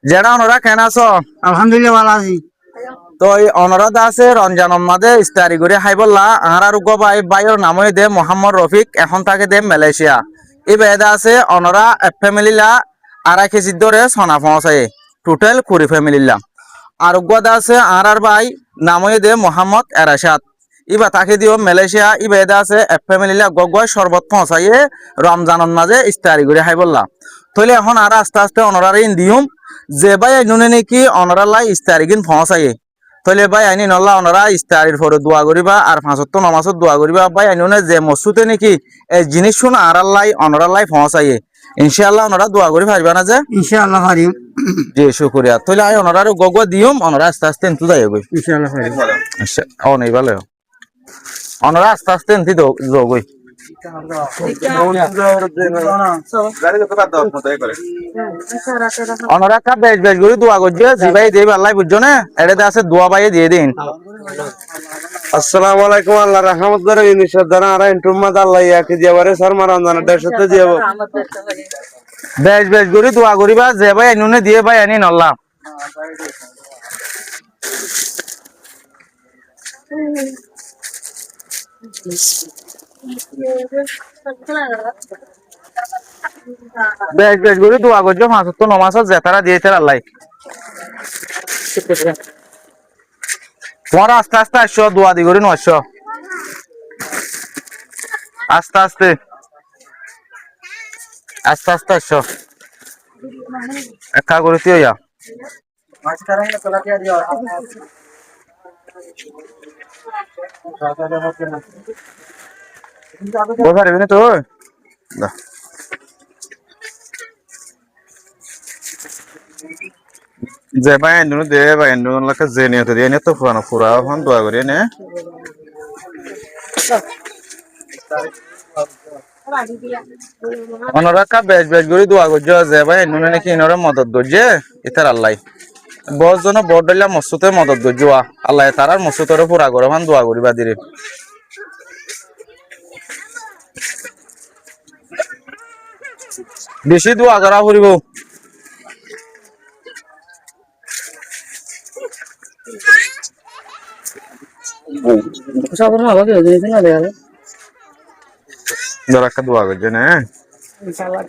যেটা ওনারা কেন আছো? আলহামদুলিল্লাহ ভালো আছি। তো এই অনরাধ আছে রমজান মাঝে ইস্তারি করে হাইবল্লা আর উগ্র বাইর নাম দে মোহাম্মদ রফিক এখন তাকে দে মালয়েশিয়া এই বেদা আছে অনরা ফ্যামিলিলা 2.5 কেজি ধরে সোনা পৌঁছায় টোটাল 20 ফ্যামিলিলা আর উগ্র আছে আর ভাই নাম দে মোহাম্মদ এরাশাদ ইবা তাকে দিও মালয়েশিয়া ই বেদা আছে ফ্যামিলিলা গগয় শরবত পৌঁছাইয়ে রমজানের মাঝে ইস্তারি করে হাইবল্লা তাহলে এখন আর আস্তে আস্তে অনরারে দিউম যে ভাই নুনে নাকি অনরালাই ইস্তারিগিন পৌঁছাইয়ে তাহলে ভাই আইনি নল্লা ওনারা ইস্তারির পরে দোয়া করিবা আর 5 নমাজত দোয়া করিবা ভাই আইনুনে যে মসুতে নাকি এই জিনিস শুন আরাল্লাই অনরাল্লাই পৌঁছাইয়ে ইনশাআল্লাহ ওনারা দোয়া করি পারবা না যে ইনশাআল্লাহ পারিম। জি শুকরিয়া তাহলে আই ওনারা গগো দিউম ওনারা আস্তে আস্তে এনতু যাই গই ইনশাআল্লাহ পারিম। আচ্ছা ও নেই ভালো ওনারা আস্তে আস্তে এনতি যোগই ওনারা কা বেশ বেশ করে দোয়া করছে জি ভাই দেব আল্লাহ বুঝছো না এটা আছে দোয়া ভাই দিয়ে দিন। আসসালামু আলাইকুম আল্লাহ রাহমত করে ইনশাআল্লাহ দানা আর ইন্টুমাদ আল্লাহ ইয়াকে দিবারে শর্মা রমজান দেশতে দিব বেশ বেশ করে দোয়া করিবা যে ভাই নুনে দিয়ে ভাই আনি নল্লা বেশ বেশ করে দোয়া করছো 5 নমাজ জেতারা দিয়েছে আল্লাহ তোমার আস্তে আস্তে আসছো দোয়া দি করে আসছো আস্তে আস্তে আস্তে আস্তে আসছো একা করে তুই ইয়া বোঝা রেবে তো যে ভাই এন্ডুনো দে ভাই এন্ডুনো লাকা যে নিয়ত দিয়ে নিয়ত পুরানো পুরা হন দোয়া করি নে ওনারা কা বেশ বেশ করে দোয়া করছো যে ভাই এন্ডুনো নাকি ইনরে মদত করছে ইতার আল্লাহ বস জন বড় দলিয়া মসুতে মদত করছো আল্লাহ তারার মসুতরে পুরা করে হন দোয়া করিবা দিরে বেশি দোয়া করা করিব যারা দোয়া করছে না ইনশাআল্লাহ